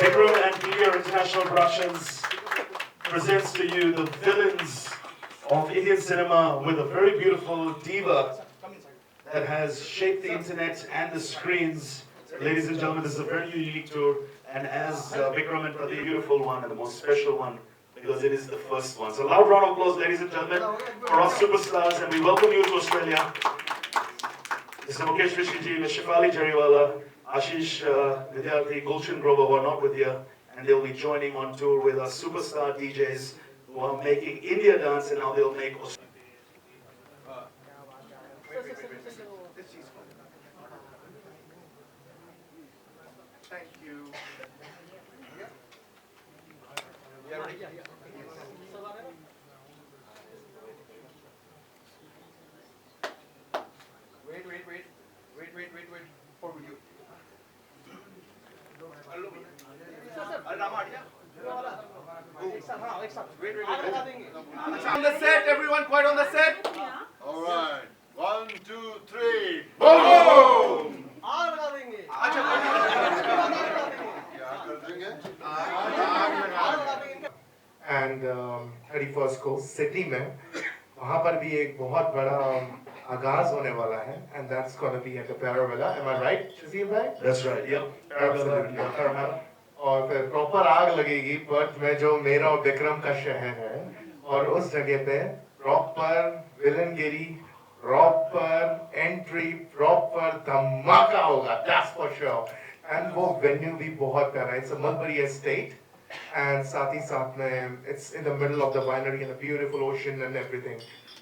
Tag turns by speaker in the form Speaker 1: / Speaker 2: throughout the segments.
Speaker 1: Vikram and PVR International Productions presents to you the villains of Indian cinema with a very beautiful diva that has shaped the internet and the screens. Ladies and gentlemen, this is a very unique tour, and as Vikram and Pradeep, beautiful one and the most special one because it is the first one. So loud round of applause, ladies and gentlemen, for our superstars, and we welcome you to Australia. Mr. Mukesh Rishiji, Ms. Shefali Jariwala, Ashish Vidyarthi, Gulshan Grover who are not with you, and they'll be joining on tour with our superstar DJs who are making India dance, and now they'll make Australia.
Speaker 2: Thank you. Yeah, ready? Wait. For video. Wait. On the set, everyone, quiet on the set.
Speaker 3: All right. 1, 2, 3.
Speaker 2: Boom!
Speaker 4: And 31st को Sydney में वहाँ पर भी एक बहुत बड़ा आगाज होने वाला है and that's gonna be at the पैरावेला एम आई राइट शजीब भाई
Speaker 1: That's right, yeah.
Speaker 4: पैरावेला और फिर प्रॉपर आग लगेगी पर्थ में जो मेरा और विक्रम का शहर है और उस जगह पे प्रॉपर विलनगिरी प्रॉपर एंट्री प्रॉपर धमाका होगा दैट्स फॉर श्योर एंड वो वेन्यू भी प्यारा है it's a mulberry estate and साथ ही साथ में it's in the middle of the winery and a beautiful ocean and everything.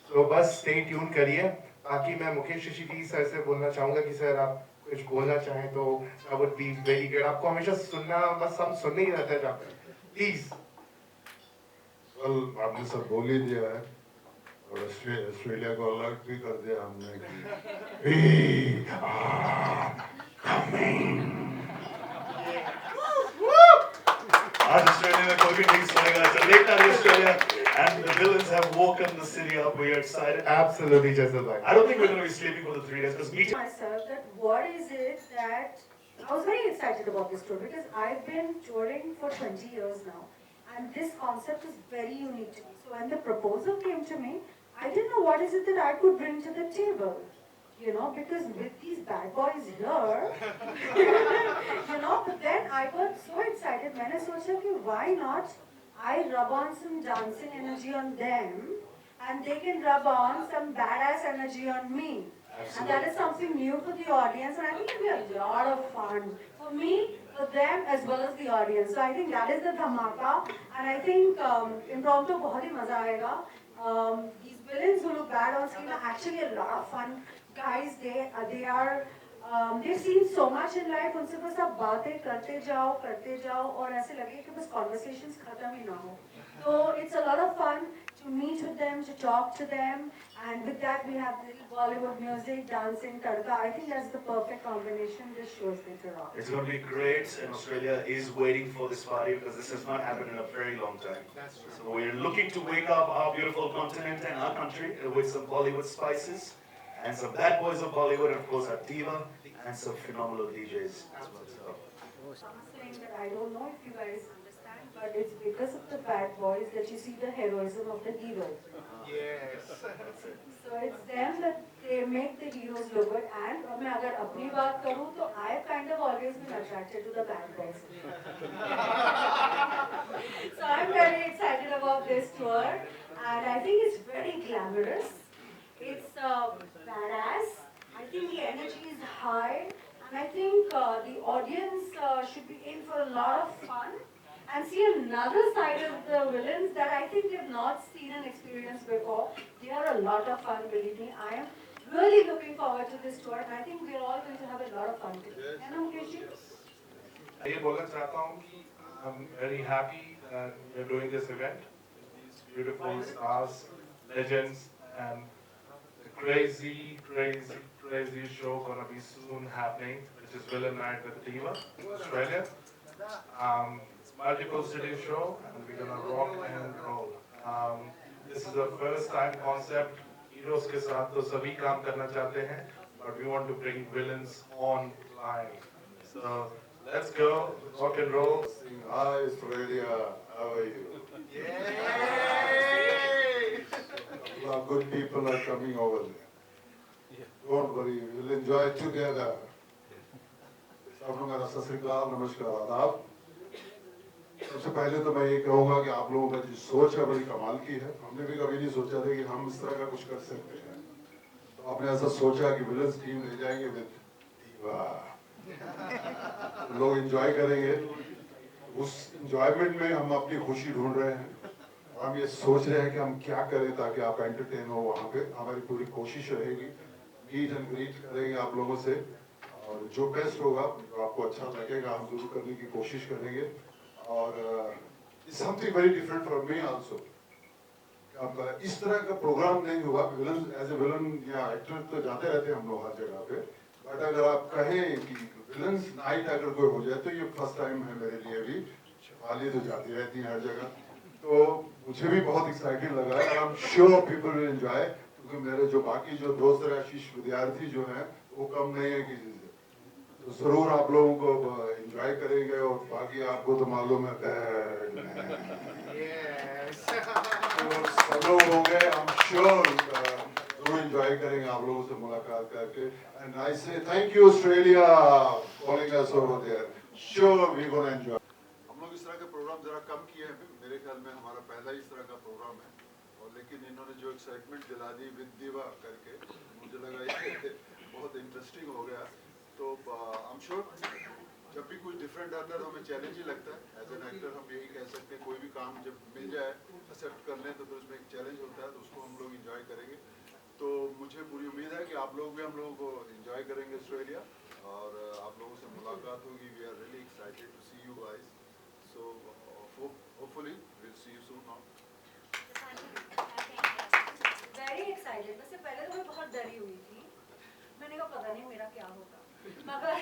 Speaker 4: So बस stay tuned करिए. बाकी मैं मुकेश ऋषि सर से बोलना चाहूँगा कि सर आप कुछ बोलना चाहें तो that would be very good. आपको हमेशा सुनना बस हम सुनने ही रहते हैं जहाँ पे. Please.
Speaker 3: Well, आपने सब बोल ही दिया है और ऑस्ट्रेलिया को अलर्ट भी कर दिया हमने कि we are coming.
Speaker 1: आज Australia में कोई भी नहीं सुनेगा. It's a late night in Australia, and the villains have woken the city up. We are excited.
Speaker 4: Absolutely, Jazil bhai.
Speaker 1: I don't think we're going to be sleeping for the 3 days because meeting.
Speaker 5: Myself that what is it that I was very excited about this tour because I've been touring for 20 years now, and this concept is very unique to me. So when the proposal came to me, I didn't know what is it that I could bring to the table. You know, because with these bad boys here, you know, but then I got so excited when I thought, okay, why not I rub on some dancing energy on them and they can rub on some badass energy on me.
Speaker 1: Absolutely.
Speaker 5: And that is something new for the audience, and I think it'll be a lot of fun for me, for them, as well as the audience. So I think that is the dhamaka, and I think impromptu बहुत ही मजा आएगा. These villains who look bad on screen are actually a lot of fun. Guys, they are they've seen so much in life. उनसे बस आप बातें करते जाओ और ऐसे लगे कि बस conversations खत्म ही ना हो. So it's a lot of fun to meet with them, to talk to them, and with that we have little Bollywood music, dancing, tadka. I think that's the perfect combination. This show is going to rock.
Speaker 1: It's going to be great, and Australia is waiting for this party because this has not happened in a very long time.
Speaker 2: That's true.
Speaker 1: So we're looking to wake up our beautiful continent and our country with some Bollywood spices and some bad boys of Bollywood, and of course our diva and some phenomenal DJs as well. So,
Speaker 5: I'm saying that I don't know if you guys understand, but it's because of the bad boys that you see the heroism of the heroes.
Speaker 2: Yes.
Speaker 5: So it's them that they make the heroes look good. And मैं अगर अपनी बात करूँ तो I've kind of always been attracted to the bad boys. So I'm very excited about this tour, and I think it's very glamorous. It's badass. I think the energy is high, and I think the audience should be in for a lot of fun and see another side of the villains that I think they've not seen and experienced before. They are a lot of fun, believe me. I am really looking forward to this tour, and I think we're all going to have a lot of fun together. है ना मुकेश जी?
Speaker 4: ये बोलना चाहता हूँ कि I'm very happy that we're doing this event. These beautiful stars, legends, and the crazy show gonna be soon happening, which is Villain Night with Diva, Australia. It's multiple city show, and we're gonna rock and roll. This is the first time concept. Heroes के साथ तो सभी काम करना चाहते हैं, but we want to bring villains on live. So
Speaker 1: Let's go. Rock and roll.
Speaker 3: Sing, hi Australia, how are you? A lot of good people are coming over there. Don't worry, we'll enjoy together. सब लोग मेरा सत श्री अकाल, नमस्कार, आदाब। सबसे पहले तो मैं ये कहूँगा कि आप लोगों का जो सोच है बड़ी कमाल की है। हमने भी कभी नहीं सोचा था कि हम इस तरह का कुछ कर सकते हैं। तो आपने ऐसा सोचा कि विलन्स टीम ले जाएंगे विद दीवा, लोग एंजॉय करेंगे। उस एंजॉयमेंट में हम अपनी खुशी ढूंढ रहे हैं। हम ये सोच रहे हैं कि हम क्या करें ताकि आप एंटरटेन हो। वहाँ पे हमारी पूरी कोशिश रहेगी, मीट एंड ग्रीट करेंगे आप लोगों से, और जो बेस्ट होगा, जो आपको अच्छा लगेगा, हम जरूर करने की कोशिश करेंगे। और something very different for me also. अब इस तरह का प्रोग्राम नहीं हुआ। विलन एज ए विलन या एक्टर तो जाते रहते हैं हम लोग हर जगह पे, बट अगर आप कहें कि विलन्स नाइट अगर कोई हो जाए तो ये फर्स्ट टाइम है मेरे लिए भी। शिवाली तो जाती रहती हैं हर जगह, तो मुझे भी बहुत एक्साइटेड लगा है। आई am sure people will enjoy, क्योंकि मेरे जो बाकी जो दोस्त और आशीष विद्यार्थी जो हैं वो कम नहीं है किसी से। तो जरूर आप लोगों को एंजॉय करेंगे, और बाकी आपको तो मालूम है तो सब लोग होंगे। आई एम श्योर जरूर एंजॉय करेंगे आप लोगों से मुलाकात करके। And I say thank you Australia calling us over there. Sure we gonna enjoy. हम लोग इस तरह के प्रोग्राम जरा कम किए हैं, मेरे ख्याल में हमारा पहला इस तरह का प्रोग्राम है। और लेकिन इन्होंने जो एक्साइटमेंट दिला दी विद दीवा करके, मुझे लगा ये बहुत इंटरेस्टिंग हो गया। तो आई एम श्योर जब भी कुछ डिफरेंट आता है तो हमें चैलेंज ही लगता है। एज एन एक्टर हम यही कह सकते हैं, कोई भी काम जब मिल जाए एक्सेप्ट कर लें तो फिर उसमें एक चैलेंज होता है, तो उसको हम लोग इंजॉय करेंगे। तो मुझे पूरी उम्मीद है कि आप लोग भी हम लोगों को इंजॉय करेंगे ऑस्ट्रेलिया, और आप लोगों से मुलाकात होगी। We are really excited to see you guys, so hopefully will see you soon now.
Speaker 5: Very excited. वैसे पहले तो मैं बहुत डरी हुई थी, मैंने कहा पता नहीं मेरा क्या होगा, मगर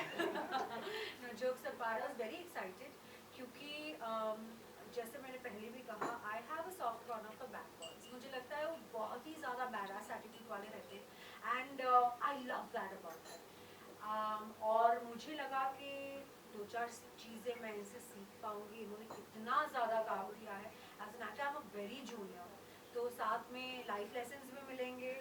Speaker 5: jokes apart I was very excited, क्योंकि जैसे मैंने पहले भी कहा, I have a soft corner for bad boys. मुझे लगता है वो बहुत ही ज़्यादा बैडास एटीट्यूड वाले रहते हैं, and I love that about that. और मुझे लगा कि 2-4 चीज़ें मैं इनसे सीख पाऊँगी। इन्होंने कितना ज़्यादा काम किया है। As an actor I am a very junior, तो साथ में लाइफ लेसन्स भी मिलेंगे,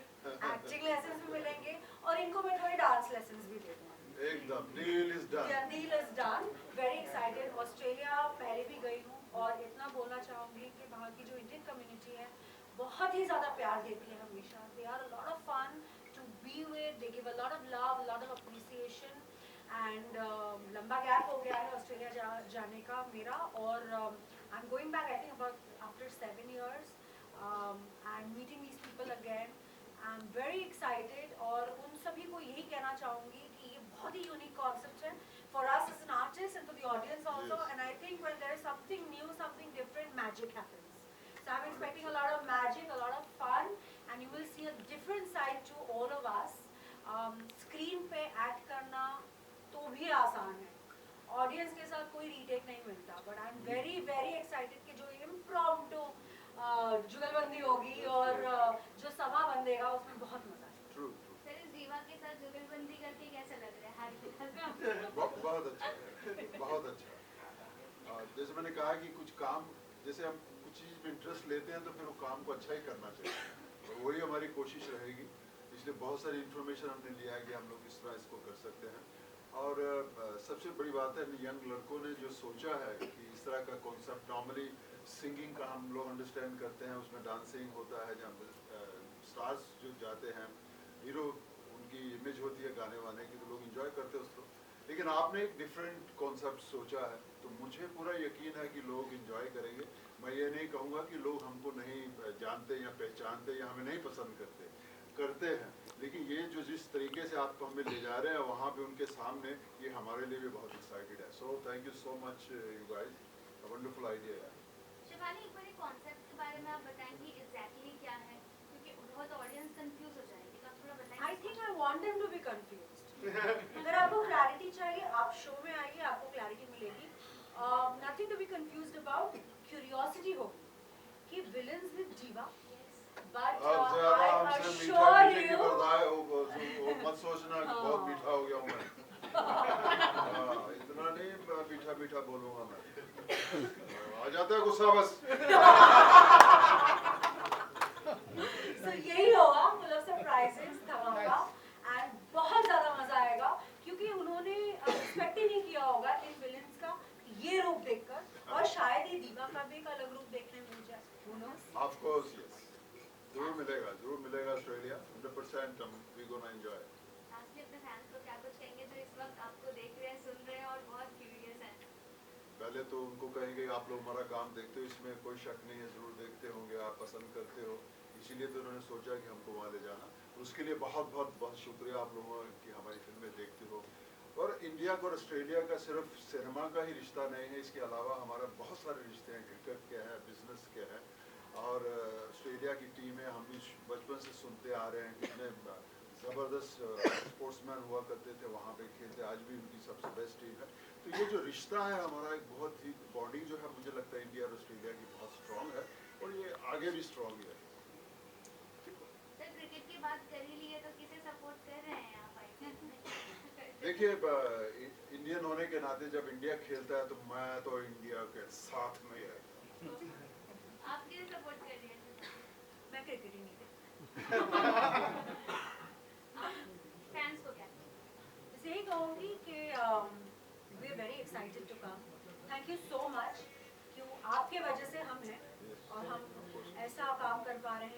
Speaker 5: एक्टिंग लेसन्स भी मिलेंगे, और इनको मैं थोड़े डांस लेसन्स भी दे दूँगी।
Speaker 3: एकदम deal is done.
Speaker 5: Yeah, deal is done. Very excited. Australia पहले भी गई हूँ, और इतना बोलना चाहूँगी कि वहाँ की जो इंडियन कम्युनिटी है बहुत ही ज़्यादा प्यार देती है हमेशा। They are a lot of fun to be with. They give a lot of love, a lot of appreciation. And लंबा गैप हो गया है ऑस्ट्रेलिया जाने का मेरा, और I'm going back I think about after 7 years and meeting these people again. I'm very excited, और उन सभी को यही कहना चाहूँगी कि ये बहुत ही यूनिक कॉन्सेप्ट है for us as an artist and for the audience also.
Speaker 3: Yes.
Speaker 5: And I think when there is something new, something different, magic happens. So I'm expecting a lot of magic, a lot of fun, and you will see a different side to all of us. Screen पे act करना तो भी आसान है, audience के साथ कोई retake नहीं मिलता, but I am very very excited कि जो इम्प्रॉम्प्टू जुगलबंदी होगी और जो समा बंधेगा उसमें बहुत मजा है।
Speaker 3: ट्रू।
Speaker 6: सर इस दीवा के साथ जुगलबंदी करके कैसा लग रहा है?
Speaker 3: बहुत अच्छा है, बहुत अच्छा। जैसे मैंने कहा कि कुछ काम, जैसे हम कुछ चीज़ में इंटरेस्ट लेते हैं तो फिर वो काम को अच्छा ही करना चाहिए, और वही हमारी कोशिश रहेगी। इसलिए बहुत सारी इन्फॉर्मेशन हमने लिया है कि हम लोग किस तरह इसको कर सकते हैं। और सबसे बड़ी बात है यंग लड़कों ने जो सोचा है कि इस तरह का कॉन्सेप्ट, नॉर्मली सिंगिंग का हम लोग अंडरस्टैंड करते हैं, उसमें डांसिंग होता है, जहाँ स्टार्स जो जाते हैं, हीरो उनकी इमेज होती है गाने वाने की, तो लोग एंजॉय करते हैं उसको। लेकिन आपने एक डिफरेंट कॉन्सेप्ट सोचा है, तो मुझे पूरा यकीन है कि लोग एंजॉय करेंगे। मैं ये नहीं कहूँगा कि लोग हमको नहीं जानते या पहचानते या हमें नहीं पसंद करते हैं, लेकिन ये जो जिस तरीके से आप हमें ले जा रहे हैं वहाँ पे उनके सामने, ये हमारे लिए भी बहुत एक्साइटेड है। So thank you so much you guys, wonderful idea है।
Speaker 6: शिवानी, एक बार कॉन्सेप्ट के बारे में आप बताएंगे एग्जैक्टली क्या है, क्योंकि बहुत ऑडियंस कंफ्यूज हो जाएगी, तो आप थोड़ा बताएंगे।
Speaker 5: I think I want them to be confused. अगर आपको क्लैरिटी चाहिए, आप शो में आइए, आपको क्लैरिटी मिलेगी। Nothing to be confused about, curiosity होगी कि villains with diva, but I assure you
Speaker 3: मत सोचना कि बहुत मीठा हो गया हूँ मैं। इतना नहीं मीठा मीठा बोलूंगा मैं। आ जाता है गुस्सा बस।
Speaker 5: So यही होगा full of surprises धमाका and बहुत ज़्यादा मजा आएगा क्योंकि उन्होंने एक्सपेक्ट ही नहीं किया होगा इन विलेंस का ये रूप देखकर और शायद ये दीवा का भी एक अलग रूप देखने मिल जाए। Who knows?
Speaker 3: Of course, yes. जरूर मिलेगा Australia 100%। we gonna enjoy।
Speaker 6: Lastly अपने फैंस को क्या कुछ कहेंगे जो इस वक्त आपको देख रहे हैं, सुन रहे हैं और बहुत क्यूरियस हैं?
Speaker 3: पहले तो उनको कहेंगे आप लोग हमारा काम देखते हो, इसमें कोई शक नहीं है, जरूर देखते होंगे, आप पसंद करते हो, इसीलिए तो उन्होंने सोचा कि हमको वहाँ ले जाना। उसके लिए बहुत बहुत बहुत शुक्रिया आप लोगों की हमारी फिल्में देखते हो। और इंडिया और ऑस्ट्रेलिया का सिर्फ सिनेमा का ही रिश्ता नहीं है, इसके अलावा हमारा बहुत सारे रिश्ते हैं, क्रिकेट के हैं, बिजनेस के हैं। और ऑस्ट्रेलिया की टीमें हम भी बचपन से सुनते आ रहे हैं, कितने ज़बरदस्त स्पोर्ट्समैन हुआ करते थे, वहाँ पे खेलते, आज भी उनकी सबसे बेस्ट टीम है। तो ये जो रिश्ता है हमारा, एक बहुत ही बॉन्डिंग जो है, मुझे लगता है इंडिया और ऑस्ट्रेलिया की बहुत स्ट्रॉन्ग है और ये आगे भी स्ट्रॉन्ग है।
Speaker 6: सर क्रिकेट की बात कर ही ली है तो किसे सपोर्ट कर रहे हैं आप आईपीएल में?
Speaker 3: देखिए इंडियन होने के नाते जब इंडिया खेलता है तो मैं तो इंडिया के साथ में ही रहता हूँ।
Speaker 6: आप किसे सपोर्ट कर रही हैं?
Speaker 5: मैं क्रिकेट ही नहीं देखती।
Speaker 6: फैंस को क्या?
Speaker 5: बस यही कहूँगी कि we are very excited to come. Thank you so much क्यों आपके वजह से हम हैं और हम ऐसा काम कर पा रहे हैं